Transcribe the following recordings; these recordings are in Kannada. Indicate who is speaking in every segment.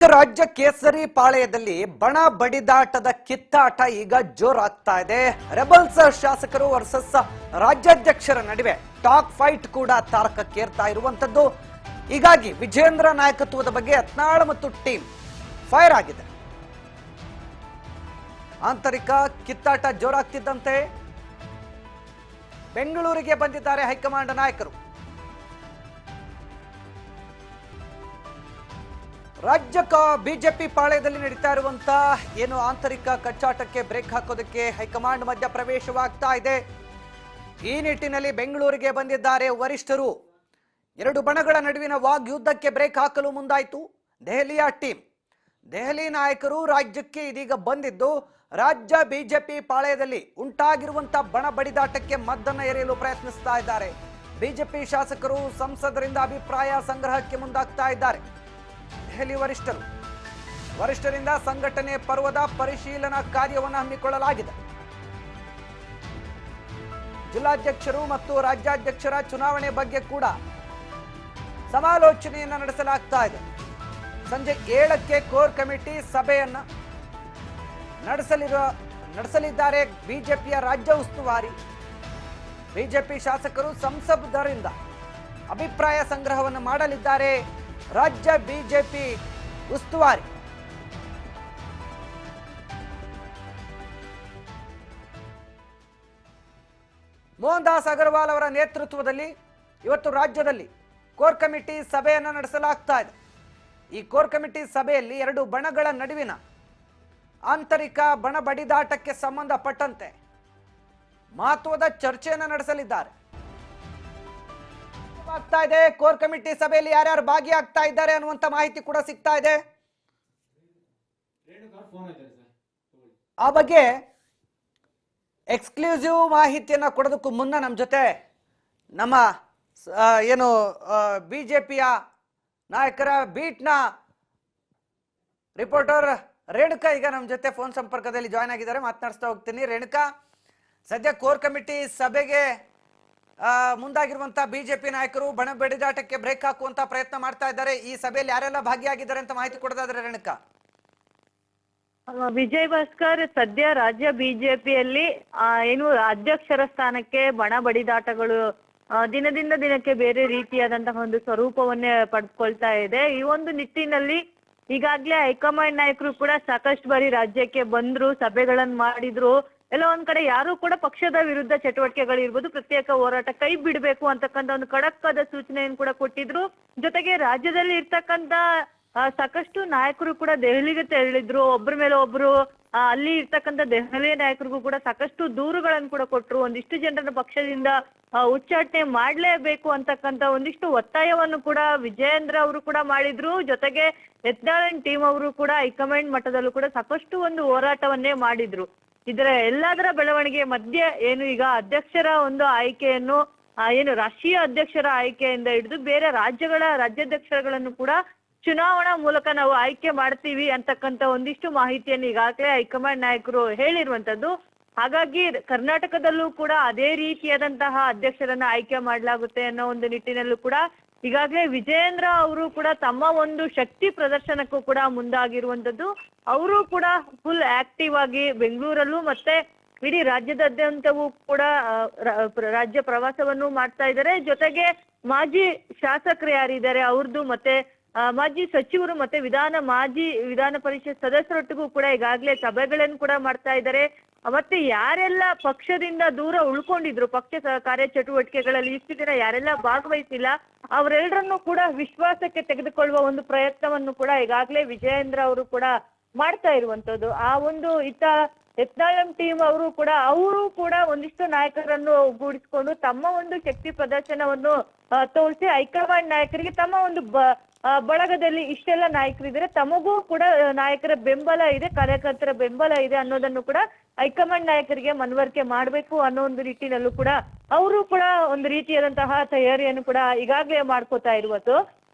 Speaker 1: ರಾಜ್ಯ ಕೇಸರಿ ಪಾಳೆಯದಲ್ಲಿ ಬಣ ಬಡಿದಾಟದ ಕಿತ್ತಾಟ ಈಗ ಜೋರಾಗ್ತಾ ಇದೆ. ರೆಬಲ್ಸ್ ಶಾಸಕರು ವರ್ಸಸ್ ರಾಜ್ಯಾಧ್ಯಕ್ಷರ ನಡುವೆ ಟಾಕ್ ಫೈಟ್ ಕೂಡ ತಾರಕಕ್ಕೇರ್ತಾ ಇರುವಂತದ್ದು. ಹೀಗಾಗಿ ವಿಜೇಂದ್ರ ನಾಯಕತ್ವದ ಬಗ್ಗೆ ಯತ್ನಾಳ್ ಮತ್ತು ಟೀಮ್ ಫೈರ್ ಆಗಿದೆ. ಆಂತರಿಕ ಕಿತ್ತಾಟ ಜೋರಾಗ್ತಿದ್ದಂತೆ ಬೆಂಗಳೂರಿಗೆ ಬಂದಿದ್ದಾರೆ ಹೈಕಮಾಂಡ್ ನಾಯಕರು. ರಾಜ್ಯ ಬಿಜೆಪಿ ಪಾಳ್ಯದಲ್ಲಿ ನಡೀತಾ ಇರುವಂತಹ ಏನು ಆಂತರಿಕ ಕಚ್ಚಾಟಕ್ಕೆ ಬ್ರೇಕ್ ಹಾಕೋದಕ್ಕೆ ಹೈಕಮಾಂಡ್ ಮಧ್ಯ ಪ್ರವೇಶವಾಗ್ತಾ ಇದೆ. ಈ ನಿಟ್ಟಿನಲ್ಲಿ ಬೆಂಗಳೂರಿಗೆ ಬಂದಿದ್ದಾರೆ ವರಿಷ್ಠರು. ಎರಡು ಬಣಗಳ ನಡುವಿನ ವಾಗ್ಯುದ್ಧಕ್ಕೆ ಬ್ರೇಕ್ ಹಾಕಲು ಮುಂದಾಯಿತು ದೆಹಲಿಯ ಟೀಮ್. ದೆಹಲಿ ನಾಯಕರು ರಾಜ್ಯಕ್ಕೆ ಇದೀಗ ಬಂದಿದ್ದು ರಾಜ್ಯ ಬಿಜೆಪಿ ಪಾಳ್ಯದಲ್ಲಿ ಉಂಟಾಗಿರುವಂತಹ ಬಣ ಬಡಿದಾಟಕ್ಕೆ ಮದ್ದನ್ನು ಎರೆಯಲು ಪ್ರಯತ್ನಿಸ್ತಾ ಇದ್ದಾರೆ. ಬಿಜೆಪಿ ಶಾಸಕರು ಸಂಸದರಿಂದ ಅಭಿಪ್ರಾಯ ಸಂಗ್ರಹಕ್ಕೆ ಮುಂದಾಗ್ತಾ ಇದ್ದಾರೆ. ದೆಹಲಿ ವರಿಷ್ಠರಿಂದ ಸಂಘಟನೆ ಪರ್ವದ ಪರಿಶೀಲನಾ ಕಾರ್ಯವನ್ನು ಹಮ್ಮಿಕೊಳ್ಳಲಾಗಿದೆ. ಜಿಲ್ಲಾಧ್ಯಕ್ಷರು ಮತ್ತು ರಾಜ್ಯಾಧ್ಯಕ್ಷರ ಚುನಾವಣೆ ಬಗ್ಗೆ ಕೂಡ ಸಮಾಲೋಚನೆಯನ್ನ ನಡೆಸಲಾಗ್ತಾ ಇದೆ. ಸಂಜೆ 7ಕ್ಕೆ ಕೋರ್ ಕಮಿಟಿ ಸಭೆಯನ್ನ ನಡೆಸಲಿದ್ದಾರೆ ಬಿಜೆಪಿಯ ರಾಜ್ಯ ಉಸ್ತುವಾರಿ. ಬಿಜೆಪಿ ಶಾಸಕರು ಸಂಸದರಿಂದ ಅಭಿಪ್ರಾಯ ಸಂಗ್ರಹವನ್ನು ಮಾಡಲಿದ್ದಾರೆ ರಾಜ್ಯ ಬಿಜೆಪಿ ಉಸ್ತುವಾರಿ. ಮೋಹನ್ ದಾಸ್ ಅಗರ್ವಾಲ್ ಅವರ ನೇತೃತ್ವದಲ್ಲಿ ಇವತ್ತು ರಾಜ್ಯದಲ್ಲಿ ಕೋರ್ ಕಮಿಟಿ ಸಭೆಯನ್ನು ನಡೆಸಲಾಗ್ತಾ ಇದೆ. ಈ ಕೋರ್ ಕಮಿಟಿ ಸಭೆಯಲ್ಲಿ ಎರಡು ಬಣಗಳ ನಡುವಿನ ಆಂತರಿಕ ಬಣ ಬಡಿದಾಟಕ್ಕೆ ಸಂಬಂಧಪಟ್ಟಂತೆ ಮಹತ್ವದ ಚರ್ಚೆಯನ್ನು ನಡೆಸಲಿದ್ದಾರೆ. ಆಗ್ತಾ ಇದೆ ಕೋರ್ ಕಮಿಟಿ ಸಭೆಯಲ್ಲಿ ಯಾರ್ಯಾರು ಭಾಗಿಯಾಗ್ತಾ ಇದ್ದಾರೆ ಅನ್ನುವಂತ ಮಾಹಿತಿ ಕೂಡ ಸಿಗ್ತಾ ಇದೆ. ಆ ಬಗ್ಗೆ ಎಕ್ಸ್ಕ್ಲೂಸಿವ್ ಮಾಹಿತಿಯನ್ನ ಕೊಡೋದಕ್ಕೂ ಮುನ್ನ ನಮ್ಮ ಜೊತೆ ನಮ್ಮ ಏನು ಬಿಜೆಪಿಯ ನಾಯಕರ ಬೀಟ್ನ ರಿಪೋರ್ಟರ್ ರೇಣುಕಾ ಈಗ ನಮ್ಮ ಜೊತೆ ಫೋನ್ ಸಂಪರ್ಕದಲ್ಲಿ ಜಾಯ್ನ್ ಆಗಿದ್ದಾರೆ. ಮಾತನಾಡಿಸ್ತಾ ಹೋಗ್ತೀನಿ. ರೇಣುಕಾ, ಸದ್ಯ ಕೋರ್ ಕಮಿಟಿ ಸಭೆಗೆ ಮುಂದಾಗಿರುವಂತಹ ಬಿಜೆಪಿ ನಾಯಕರು ಬಣ ಬಡಿದಾಟಕ್ಕೆ ಬ್ರೇಕ್ ಹಾಕುವಂತ ಪ್ರಯತ್ನ ಮಾಡ್ತಾ ಇದ್ದಾರೆ. ಈ ಸಭೆಯಲ್ಲಿ ಯಾರೆಲ್ಲ ಭಾಗಿಯಾಗಿದ್ದಾರೆ ಅಂತ ಮಾಹಿತಿ ಕೊಡೋದಾದ್ರೆ ರೇಣುಕಾ.
Speaker 2: ವಿಜಯ್ ಭಾಸ್ಕರ್, ಸದ್ಯ ರಾಜ್ಯ ಬಿಜೆಪಿಯಲ್ಲಿ ಏನು ಅಧ್ಯಕ್ಷರ ಸ್ಥಾನಕ್ಕೆ ಬಣ ಬಡಿದಾಟಗಳು ದಿನದಿಂದ ದಿನಕ್ಕೆ ಬೇರೆ ರೀತಿಯಾದಂತಹ ಒಂದು ಸ್ವರೂಪವನ್ನೇ ಪಡೆದುಕೊಳ್ತಾ ಇದೆ. ಈ ಒಂದು ನಿಟ್ಟಿನಲ್ಲಿ ಈಗಾಗ್ಲೇ ಹೈಕಮಾಂಡ್ ನಾಯಕರು ಕೂಡ ಸಾಕಷ್ಟು ಬಾರಿ ರಾಜ್ಯಕ್ಕೆ ಬಂದ್ರು, ಸಭೆಗಳನ್ನ ಮಾಡಿದ್ರು. ಎಲ್ಲ ಒಂದ್ ಕಡೆ ಯಾರು ಕೂಡ ಪಕ್ಷದ ವಿರುದ್ಧ ಚಟುವಟಿಕೆಗಳಿರ್ಬೋದು, ಪ್ರತ್ಯೇಕ ಹೋರಾಟ ಕೈ ಬಿಡಬೇಕು ಅಂತಕ್ಕಂಥ ಒಂದು ಖಡಕ್ಕಾದ ಸೂಚನೆಯನ್ನು ಕೂಡ ಕೊಟ್ಟಿದ್ರು. ಜೊತೆಗೆ ರಾಜ್ಯದಲ್ಲಿ ಇರ್ತಕ್ಕಂತ ಸಾಕಷ್ಟು ನಾಯಕರು ಕೂಡ ದೆಹಲಿಗೆ ತೆರಳಿದ್ರು. ಒಬ್ಬರ ಮೇಲೆ ಒಬ್ರು ಅಲ್ಲಿ ಇರ್ತಕ್ಕಂಥ ದೆಹಲಿ ನಾಯಕರಿಗೂ ಕೂಡ ಸಾಕಷ್ಟು ದೂರುಗಳನ್ನು ಕೂಡ ಕೊಟ್ರು. ಒಂದಿಷ್ಟು ಜನರನ್ನ ಪಕ್ಷದಿಂದ ಉಚ್ಚಾಟನೆ ಮಾಡ್ಲೇಬೇಕು ಅಂತಕ್ಕಂಥ ಒಂದಿಷ್ಟು ಒತ್ತಾಯವನ್ನು ಕೂಡ ವಿಜಯೇಂದ್ರ ಅವರು ಕೂಡ ಮಾಡಿದ್ರು. ಜೊತೆಗೆ ಯತ್ನಾಳ್ ಟೀಮ್ ಅವರು ಕೂಡ ಹೈಕಮಾಂಡ್ ಮಟ್ಟದಲ್ಲೂ ಕೂಡ ಸಾಕಷ್ಟು ಒಂದು ಹೋರಾಟವನ್ನೇ ಮಾಡಿದ್ರು. ಇದರ ಎಲ್ಲದರ ಬೆಳವಣಿಗೆ ಮಧ್ಯೆ ಏನು ಈಗ ಅಧ್ಯಕ್ಷರ ಒಂದು ಆಯ್ಕೆಯನ್ನು ಏನು ರಾಷ್ಟ್ರೀಯ ಅಧ್ಯಕ್ಷರ ಆಯ್ಕೆಯಿಂದ ಹಿಡಿದು ಬೇರೆ ರಾಜ್ಯಾಧ್ಯಕ್ಷರುಗಳನ್ನು ಕೂಡ ಚುನಾವಣಾ ಮೂಲಕ ನಾವು ಆಯ್ಕೆ ಮಾಡ್ತೀವಿ ಅಂತಕ್ಕಂಥ ಒಂದಿಷ್ಟು ಮಾಹಿತಿಯನ್ನು ಈಗಾಗಲೇ ಹೈಕಮಾಂಡ್ ನಾಯಕರು ಹೇಳಿರುವಂತದ್ದು. ಹಾಗಾಗಿ ಕರ್ನಾಟಕದಲ್ಲೂ ಕೂಡ ಅದೇ ರೀತಿಯಾದಂತಹ ಅಧ್ಯಕ್ಷರನ್ನ ಆಯ್ಕೆ ಮಾಡಲಾಗುತ್ತೆ ಅನ್ನೋ ಒಂದು ನಿಟ್ಟಿನಲ್ಲೂ ಕೂಡ ಈಗಾಗಲೇ ವಿಜಯೇಂದ್ರ ಅವರು ಕೂಡ ತಮ್ಮ ಒಂದು ಶಕ್ತಿ ಪ್ರದರ್ಶನಕ್ಕೂ ಕೂಡ ಮುಂದಾಗಿರುವಂತದ್ದು. ಅವರು ಕೂಡ ಫುಲ್ ಆಕ್ಟಿವ್ ಆಗಿ ಬೆಂಗಳೂರಲ್ಲೂ ಮತ್ತೆ ಇಡೀ ರಾಜ್ಯದಾದ್ಯಂತವೂ ಕೂಡ ರಾಜ್ಯ ಪ್ರವಾಸವನ್ನು ಮಾಡ್ತಾ ಇದ್ದಾರೆ. ಜೊತೆಗೆ ಮಾಜಿ ಶಾಸಕರು ಯಾರಿದ್ದಾರೆ ಅವ್ರದ್ದು ಮತ್ತೆ ಮಾಜಿ ಸಚಿವರು ಮತ್ತೆ ಮಾಜಿ ವಿಧಾನ ಪರಿಷತ್ ಸದಸ್ಯರೊಟ್ಟಿಗೂ ಕೂಡ ಈಗಾಗಲೇ ಸಭೆಗಳನ್ನು ಕೂಡ ಮಾಡ್ತಾ ಇದ್ದಾರೆ. ಮತ್ತೆ ಯಾರೆಲ್ಲ ಪಕ್ಷದಿಂದ ದೂರ ಉಳ್ಕೊಂಡಿದ್ರು, ಪಕ್ಷ ಕಾರ್ಯಚಟುವಟಿಕೆಗಳಲ್ಲಿ ಇಷ್ಟು ದಿನ ಯಾರೆಲ್ಲ ಭಾಗವಹಿಸಿಲ್ಲ ಅವರೆಲ್ಲರನ್ನು ಕೂಡ ವಿಶ್ವಾಸಕ್ಕೆ ತೆಗೆದುಕೊಳ್ಳುವ ಒಂದು ಪ್ರಯತ್ನವನ್ನು ಕೂಡ ಈಗಾಗಲೇ ವಿಜಯೇಂದ್ರ ಅವರು ಕೂಡ ಮಾಡ್ತಾ ಇರುವಂತದ್ದು. ಆ ಒಂದು ಯತ್ನಾಳ್ ಟೀಮ್ ಅವರು ಕೂಡ ಒಂದಿಷ್ಟು ನಾಯಕರನ್ನು ಒಗ್ಗೂಡಿಸಿಕೊಂಡು ತಮ್ಮ ಒಂದು ಶಕ್ತಿ ಪ್ರದರ್ಶನವನ್ನು ತೋರಿಸಿ ಹೈಕಮಾಂಡ್ ನಾಯಕರಿಗೆ ತಮ್ಮ ಒಂದು ಬಳಗದಲ್ಲಿ ಇಷ್ಟೆಲ್ಲ ನಾಯಕರಿದ್ದಾರೆ, ತಮಗೂ ಕೂಡ ನಾಯಕರ ಬೆಂಬಲ ಇದೆ, ಕಾರ್ಯಕರ್ತರ ಬೆಂಬಲ ಇದೆ ಅನ್ನೋದನ್ನು ಕೂಡ ಹೈಕಮಾಂಡ್ ನಾಯಕರಿಗೆ ಮನವರಿಕೆ ಮಾಡಬೇಕು ಅನ್ನೋ ಒಂದು ನಿಟ್ಟಿನಲ್ಲೂ ಕೂಡ ಅವರು ಕೂಡ ಒಂದು ರೀತಿಯಾದಂತಹ ತಯಾರಿಯನ್ನು ಕೂಡ ಈಗಾಗಲೇ ಮಾಡ್ಕೋತಾ ಇರುವುದು.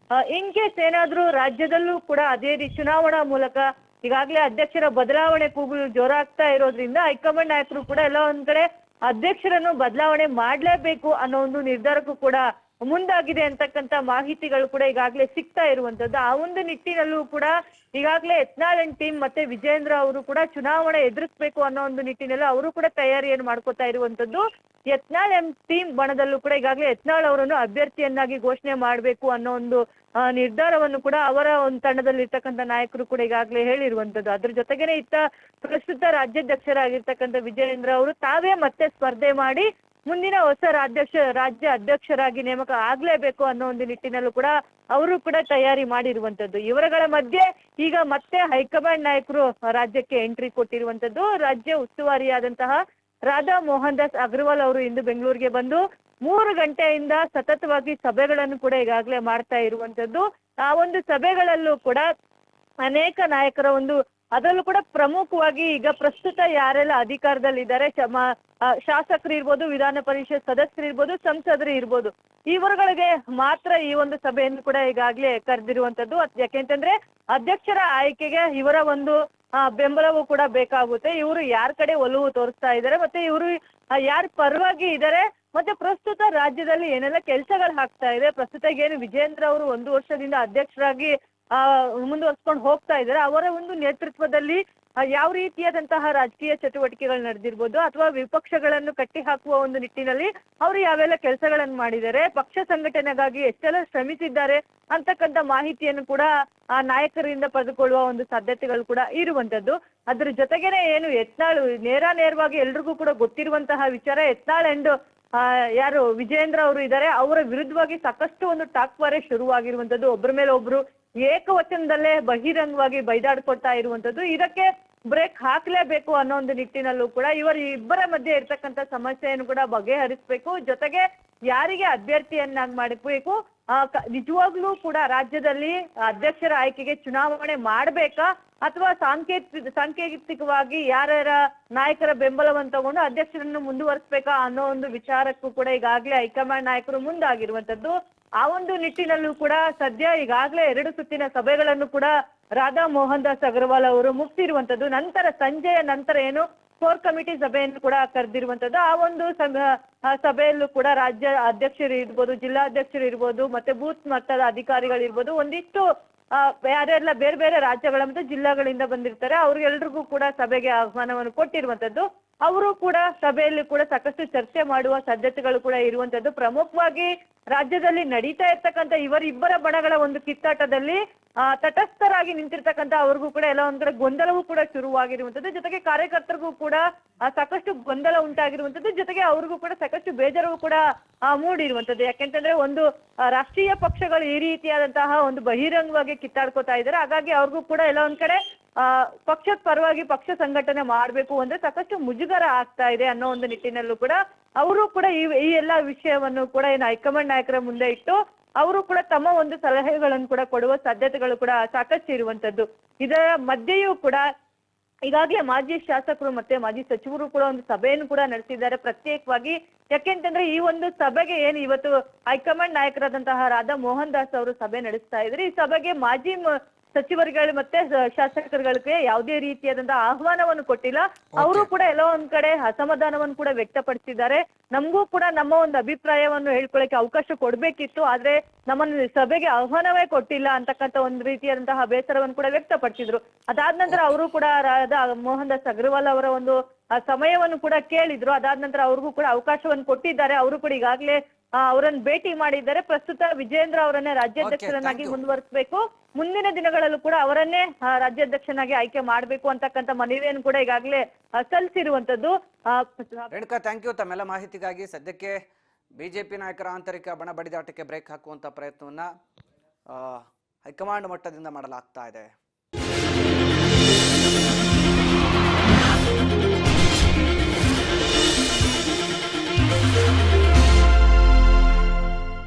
Speaker 2: ಇನ್ ಕೇಸ್ ಏನಾದ್ರೂ ರಾಜ್ಯದಲ್ಲೂ ಕೂಡ ಅದೇ ಚುನಾವಣಾ ಮೂಲಕ ಈಗಾಗಲೇ ಅಧ್ಯಕ್ಷರ ಬದಲಾವಣೆ ಕೂಗು ಜೋರಾಗ್ತಾ ಇರೋದ್ರಿಂದ ಹೈಕಮಾಂಡ್ ನಾಯಕರು ಕೂಡ ಎಲ್ಲ ಒಂದ್ ಕಡೆ ಅಧ್ಯಕ್ಷರನ್ನು ಬದಲಾವಣೆ ಮಾಡ್ಲೇಬೇಕು ಅನ್ನೋ ಒಂದು ನಿರ್ಧಾರಕ್ಕೂ ಕೂಡ ಮುಂದಾಗಿದೆ ಅಂತಕ್ಕಂತ ಮಾಹಿತಿಗಳು ಕೂಡ ಈಗಾಗಲೇ ಸಿಗ್ತಾ ಇರುವಂತದ್ದು. ಆ ಒಂದು ನಿಟ್ಟಿನಲ್ಲೂ ಕೂಡ ಈಗಾಗಲೇ ಯತ್ನಾಳ್ ಅಂಡ್ ಟೀಮ್ ಮತ್ತೆ ವಿಜೇಂದ್ರ ಅವರು ಕೂಡ ಚುನಾವಣೆ ಎದುರಿಸಬೇಕು ಅನ್ನೋ ಒಂದು ನಿಟ್ಟಿನಲ್ಲಿ ಅವರು ಕೂಡ ತಯಾರಿಯನ್ನು ಮಾಡ್ಕೋತಾ ಇರುವಂತದ್ದು. ಯತ್ನಾಳ್ ಅಂಡ್ ಟೀಮ್ ಬಣದಲ್ಲೂ ಕೂಡ ಈಗಾಗಲೇ ಯತ್ನಾಳ್ ಅವರನ್ನು ಅಭ್ಯರ್ಥಿಯನ್ನಾಗಿ ಘೋಷಣೆ ಮಾಡಬೇಕು ಅನ್ನೋ ಒಂದು ನಿರ್ಧಾರವನ್ನು ಕೂಡ ಅವರ ಒಂದು ತಂಡದಲ್ಲಿ ಇರ್ತಕ್ಕಂಥ ನಾಯಕರು ಕೂಡ ಈಗಾಗಲೇ ಹೇಳಿರುವಂತದ್ದು. ಅದ್ರ ಜೊತೆಗೇನೆ ಪ್ರಸ್ತುತ ರಾಜ್ಯಾಧ್ಯಕ್ಷರಾಗಿರ್ತಕ್ಕಂಥ ವಿಜಯೇಂದ್ರ ಅವರು ತಾವೇ ಮತ್ತೆ ಸ್ಪರ್ಧೆ ಮಾಡಿ ಮುಂದಿನ ಹೊಸ ರಾಜ್ಯ ಅಧ್ಯಕ್ಷರಾಗಿ ನೇಮಕ ಆಗ್ಲೇಬೇಕು ಅನ್ನೋ ಒಂದು ನಿಟ್ಟಿನಲ್ಲೂ ಕೂಡ ಅವರು ಕೂಡ ತಯಾರಿ ಮಾಡಿರುವಂತದ್ದು. ಇವರುಗಳ ಮಧ್ಯೆ ಈಗ ಮತ್ತೆ ಹೈಕಮಾಂಡ್ ನಾಯಕರು ರಾಜ್ಯಕ್ಕೆ ಎಂಟ್ರಿ ಕೊಟ್ಟಿರುವಂತದ್ದು. ರಾಜ್ಯ ಉಸ್ತುವಾರಿಯಾದಂತಹ ರಾಧಾ ಮೋಹನ್ ದಾಸ್ ಅಗರ್ವಾಲ್ ಅವರು ಇಂದು ಬೆಂಗಳೂರಿಗೆ ಬಂದು 3 ಗಂಟೆಯಿಂದ ಸತತವಾಗಿ ಸಭೆಗಳನ್ನು ಕೂಡ ಈಗಾಗಲೇ ಮಾಡ್ತಾ ಇರುವಂತದ್ದು. ಆ ಒಂದು ಸಭೆಗಳಲ್ಲೂ ಕೂಡ ಅನೇಕ ನಾಯಕರ ಅದರಲ್ಲೂ ಕೂಡ ಪ್ರಮುಖವಾಗಿ ಈಗ ಪ್ರಸ್ತುತ ಯಾರೆಲ್ಲ ಅಧಿಕಾರದಲ್ಲಿದ್ದಾರೆ, ಶಾಸಕರು ಇರ್ಬೋದು, ವಿಧಾನ ಪರಿಷತ್ ಸದಸ್ಯರು ಇರ್ಬೋದು, ಸಂಸದರು ಇರ್ಬೋದು, ಇವರುಗಳಿಗೆ ಮಾತ್ರ ಈ ಒಂದು ಸಭೆಯನ್ನು ಕೂಡ ಈಗಾಗಲೇ ಕರೆದಿರುವಂತದ್ದು. ಯಾಕೆಂತಂದ್ರೆ ಅಧ್ಯಕ್ಷರ ಆಯ್ಕೆಗೆ ಇವರ ಬೆಂಬಲವೂ ಕೂಡ ಬೇಕಾಗುತ್ತೆ. ಇವರು ಯಾರ ಕಡೆ ಒಲವು ತೋರಿಸ್ತಾ ಇದ್ದಾರೆ, ಮತ್ತೆ ಇವರು ಯಾರ ಪರವಾಗಿ ಇದ್ದಾರೆ, ಮತ್ತೆ ಪ್ರಸ್ತುತ ರಾಜ್ಯದಲ್ಲಿ ಏನೆಲ್ಲ ಕೆಲಸಗಳು ಆಗ್ತಾ ಇದೆ, ಪ್ರಸ್ತುತ ಏನು ವಿಜೇಂದ್ರ ಅವರು 1 ವರ್ಷದಿಂದ ಅಧ್ಯಕ್ಷರಾಗಿ ಮುಂದುವರ್ಸ್ಕೊಂಡು ಹೋಗ್ತಾ ಇದ್ದಾರೆ, ಅವರ ಒಂದು ನೇತೃತ್ವದಲ್ಲಿ ಯಾವ ರೀತಿಯಾದಂತಹ ರಾಜಕೀಯ ಚಟುವಟಿಕೆಗಳು ನಡೆದಿರ್ಬೋದು, ಅಥವಾ ವಿಪಕ್ಷಗಳನ್ನು ಕಟ್ಟಿ ಹಾಕುವ ಒಂದು ನಿಟ್ಟಿನಲ್ಲಿ ಅವರು ಯಾವೆಲ್ಲ ಕೆಲಸಗಳನ್ನು ಮಾಡಿದ್ದಾರೆ, ಪಕ್ಷ ಸಂಘಟನೆಗಾಗಿ ಎಷ್ಟೆಲ್ಲ ಶ್ರಮಿಸಿದ್ದಾರೆ ಅಂತಕ್ಕಂಥ ಮಾಹಿತಿಯನ್ನು ಕೂಡ ಆ ನಾಯಕರಿಂದ ಪಡೆದುಕೊಳ್ಳುವ ಒಂದು ಸಾಧ್ಯತೆಗಳು ಕೂಡ ಇರುವಂತದ್ದು. ಅದ್ರ ಜೊತೆಗೇನೆ ಏನು ಯತ್ನಾಳ್ ನೇರವಾಗಿ ಎಲ್ರಿಗೂ ಕೂಡ ಗೊತ್ತಿರುವಂತಹ ವಿಚಾರ, ಯತ್ನಾಳ್ ಅಂಡ್ ಯಾರು ವಿಜೇಂದ್ರ ಅವರು ಇದ್ದಾರೆ, ಅವರ ವಿರುದ್ಧವಾಗಿ ಸಾಕಷ್ಟು ಒಂದು ಟಾಕ್ ವಾರೇ ಶುರುವಾಗಿರುವಂತದ್ದು. ಒಬ್ಬರ ಮೇಲೆ ಒಬ್ರು ಏಕವಚನದಲ್ಲೇ ಬಹಿರಂಗವಾಗಿ ಬೈದಾಡ್ಕೊಳ್ತಾ ಇರುವಂತದ್ದು. ಇದಕ್ಕೆ ಬ್ರೇಕ್ ಹಾಕ್ಲೇಬೇಕು ಅನ್ನೋ ಒಂದು ನಿಟ್ಟಿನಲ್ಲೂ ಕೂಡ ಇಬ್ಬರ ಮಧ್ಯೆ ಇರ್ತಕ್ಕಂಥ ಸಮಸ್ಯೆಯನ್ನು ಕೂಡ ಬಗೆಹರಿಸಬೇಕು. ಜೊತೆಗೆ ಯಾರಿಗೆ ಅಭ್ಯರ್ಥಿಯನ್ನಾಗಿ ಮಾಡಬೇಕು, ನಿಜವಾಗ್ಲೂ ಕೂಡ ರಾಜ್ಯದಲ್ಲಿ ಅಧ್ಯಕ್ಷರ ಆಯ್ಕೆಗೆ ಚುನಾವಣೆ ಮಾಡ್ಬೇಕಾ, ಅಥವಾ ಸಾಂಕೇತಿಕವಾಗಿ ಯಾರ್ಯಾರ ನಾಯಕರ ಬೆಂಬಲವನ್ನು ತಗೊಂಡು ಅಧ್ಯಕ್ಷರನ್ನು ಮುಂದುವರಿಸಬೇಕಾ ಅನ್ನೋ ಒಂದು ವಿಚಾರಕ್ಕೂ ಕೂಡ ಈಗಾಗಲೇ ಹೈಕಮಾಂಡ್ ನಾಯಕರು ಮುಂದಾಗಿರುವಂತದ್ದು. ಆ ಒಂದು ನಿಟ್ಟಿನಲ್ಲೂ ಕೂಡ ಸದ್ಯ ಈಗಾಗಲೇ 2 ಸುತ್ತಿನ ಸಭೆಗಳನ್ನು ಕೂಡ ರಾಧಾ ಮೋಹನ್ ದಾಸ್ ಅಗರ್ವಾಲ್ ಅವರು ಮುಗಿಸಿರುವಂತದ್ದು. ನಂತರ ಸಂಜೆಯ ನಂತರ ಏನು ಕೋರ್ ಕಮಿಟಿ ಸಭೆಯನ್ನು ಕೂಡ ಕರೆದಿರುವಂತದ್ದು. ಆ ಒಂದು ಸಭೆಯಲ್ಲೂ ಕೂಡ ರಾಜ್ಯ ಅಧ್ಯಕ್ಷರು ಇರ್ಬೋದು, ಜಿಲ್ಲಾಧ್ಯಕ್ಷರು ಇರ್ಬೋದು, ಮತ್ತೆ ಬೂತ್ ಮಟ್ಟದ ಅಧಿಕಾರಿಗಳಿರ್ಬೋದು, ಒಂದಿಷ್ಟು ಯಾರೆಲ್ಲ ಬೇರೆ ಬೇರೆ ರಾಜ್ಯಗಳ ಮತ್ತು ಜಿಲ್ಲಾಗಳಿಂದ ಬಂದಿರ್ತಾರೆ, ಅವ್ರಿಗೆಲ್ರಿಗೂ ಕೂಡ ಸಭೆಗೆ ಆಹ್ವಾನವನ್ನು ಕೊಟ್ಟಿರುವಂತದ್ದು. ಅವರು ಕೂಡ ಸಭೆಯಲ್ಲಿ ಕೂಡ ಸಾಕಷ್ಟು ಚರ್ಚೆ ಮಾಡುವ ಸಾಧ್ಯತೆಗಳು ಕೂಡ ಇರುವಂತದ್ದು. ಪ್ರಮುಖವಾಗಿ ರಾಜ್ಯದಲ್ಲಿ ನಡೀತಾ ಇರ್ತಕ್ಕಂಥ ಇವರಿಬ್ಬರ ಬಣಗಳ ಒಂದು ಕಿತ್ತಾಟದಲ್ಲಿ ತಟಸ್ಥರಾಗಿ ನಿಂತಿರ್ತಕ್ಕಂಥ ಅವ್ರಿಗೂ ಕೂಡ ಎಲ್ಲ ಒಂದ್ ಕಡೆ ಗೊಂದಲವೂ ಕೂಡ ಶುರುವಾಗಿರುವಂತದ್ದು. ಜೊತೆಗೆ ಕಾರ್ಯಕರ್ತರಿಗೂ ಕೂಡ ಸಾಕಷ್ಟು ಗೊಂದಲ ಉಂಟಾಗಿರುವಂತದ್ದು. ಜೊತೆಗೆ ಅವ್ರಿಗೂ ಕೂಡ ಸಾಕಷ್ಟು ಬೇಜಾರವೂ ಕೂಡ ಮೂಡಿರುವಂತದ್ದು. ಯಾಕೆಂತಂದ್ರೆ ರಾಷ್ಟ್ರೀಯ ಪಕ್ಷಗಳು ಈ ರೀತಿಯಾದಂತಹ ಒಂದು ಬಹಿರಂಗವಾಗಿ ಕಿತ್ತಾಡ್ಕೋತಾ ಇದ್ದಾರೆ. ಹಾಗಾಗಿ ಅವ್ರಿಗೂ ಕೂಡ ಎಲ್ಲ ಒಂದ್ ಕಡೆ ಪಕ್ಷದ ಪರವಾಗಿ ಪಕ್ಷ ಸಂಘಟನೆ ಮಾಡ್ಬೇಕು ಅಂದ್ರೆ ಸಾಕಷ್ಟು ಮುಜುಗರ ಆಗ್ತಾ ಇದೆ ಅನ್ನೋ ಒಂದು ನಿಟ್ಟಿನಲ್ಲೂ ಕೂಡ ಅವರು ಕೂಡ ಈ ಎಲ್ಲಾ ವಿಷಯವನ್ನು ಕೂಡ ಏನು ಹೈಕಮಾಂಡ್ ನಾಯಕರ ಮುಂದೆ ಇಟ್ಟು ಅವರು ಕೂಡ ತಮ್ಮ ಒಂದು ಸಲಹೆಗಳನ್ನು ಕೂಡ ಕೊಡುವ ಸಾಧ್ಯತೆಗಳು ಕೂಡ ಸಾಕಷ್ಟು ಇರುವಂತದ್ದು. ಇದರ ಮಧ್ಯೆಯೂ ಕೂಡ ಈಗಾಗಲೇ ಮಾಜಿ ಶಾಸಕರು ಮತ್ತೆ ಮಾಜಿ ಸಚಿವರು ಕೂಡ ಒಂದು ಸಭೆಯನ್ನು ಕೂಡ ನಡೆಸಿದ್ದಾರೆ ಪ್ರತ್ಯೇಕವಾಗಿ. ಯಾಕೆಂತಂದ್ರೆ ಈ ಒಂದು ಸಭೆಗೆ ಏನು ಇವತ್ತು ಹೈಕಮಾಂಡ್ ನಾಯಕರಾದಂತಹ ರಾಧಾ ಮೋಹನ್ ದಾಸ್ ಅವರು ಸಭೆ ನಡೆಸ್ತಾ ಇದ್ದಾರೆ. ಈ ಸಭೆಗೆ ಮಾಜಿ ಸಚಿವರುಗಳು ಮತ್ತೆ ಶಾಸಕರುಗಳಿಗೆ ಯಾವುದೇ ರೀತಿಯಾದಂತಹ ಆಹ್ವಾನವನ್ನು ಕೊಟ್ಟಿಲ್ಲ. ಅವರು ಕೂಡ ಎಲ್ಲೋ ಒಂದ್ ಕಡೆ ಅಸಮಾಧಾನವನ್ನು ಕೂಡ ವ್ಯಕ್ತಪಡಿಸಿದ್ದಾರೆ. ನಮಗೂ ಕೂಡ ನಮ್ಮ ಒಂದು ಅಭಿಪ್ರಾಯವನ್ನು ಹೇಳ್ಕೊಳ್ಳಕ್ಕೆ ಅವಕಾಶ ಕೊಡ್ಬೇಕಿತ್ತು, ಆದ್ರೆ ನಮ್ಮನ್ನು ಸಭೆಗೆ ಆಹ್ವಾನವೇ ಕೊಟ್ಟಿಲ್ಲ ಅಂತಕ್ಕಂಥ ಒಂದು ರೀತಿಯಾದಂತಹ ಬೇಸರವನ್ನು ಕೂಡ ವ್ಯಕ್ತಪಡಿಸಿದ್ರು. ಅದಾದ ನಂತರ ಅವರು ಕೂಡ ರಾಧಾ ಮೋಹನ್ ದಾಸ್ ಅಗರ್ವಾಲ್ ಅವರ ಒಂದು ಸಮಯವನ್ನು ಕೂಡ ಕೇಳಿದ್ರು. ಅದಾದ ನಂತರ ಅವ್ರಿಗೂ ಕೂಡ ಅವಕಾಶವನ್ನು ಕೊಟ್ಟಿದ್ದಾರೆ. ಅವರು ಕೂಡ ಈಗಾಗಲೇ ಅವರನ್ನು ಭೇಟಿ ಮಾಡಿದ್ದಾರೆ. ಪ್ರಸ್ತುತ ವಿಜೇಂದ್ರ ಅವರನ್ನೇ ರಾಜ್ಯಾಧ್ಯಕ್ಷರನ್ನಾಗಿ ಮುಂದುವರಿಸಬೇಕು, ಮುಂದಿನ ದಿನಗಳಲ್ಲೂ ಕೂಡ ಅವರನ್ನೇ ರಾಜ್ಯಾಧ್ಯಕ್ಷನಾಗಿ ಆಯ್ಕೆ ಮಾಡಬೇಕು ಅಂತಕ್ಕಂಥ ಮನವಿಯನ್ನು ಕೂಡ ಈಗಾಗಲೇ ಸಲ್ಲಿಸಿರುವಂತದ್ದು.
Speaker 1: ರೇಣುಕಾ, ಥ್ಯಾಂಕ್ ಯು ತಮ್ಮೆಲ್ಲ ಮಾಹಿತಿಗಾಗಿ. ಸದ್ಯಕ್ಕೆ ಬಿಜೆಪಿ ನಾಯಕರ ಆಂತರಿಕ ಬಣ ಬಡಿದಾಟಕ್ಕೆ ಬ್ರೇಕ್ ಹಾಕುವಂತ ಪ್ರಯತ್ನವನ್ನ ಹೈಕಮಾಂಡ್ ಮಟ್ಟದಿಂದ ಮಾಡಲಾಗ್ತಾ ಇದೆ.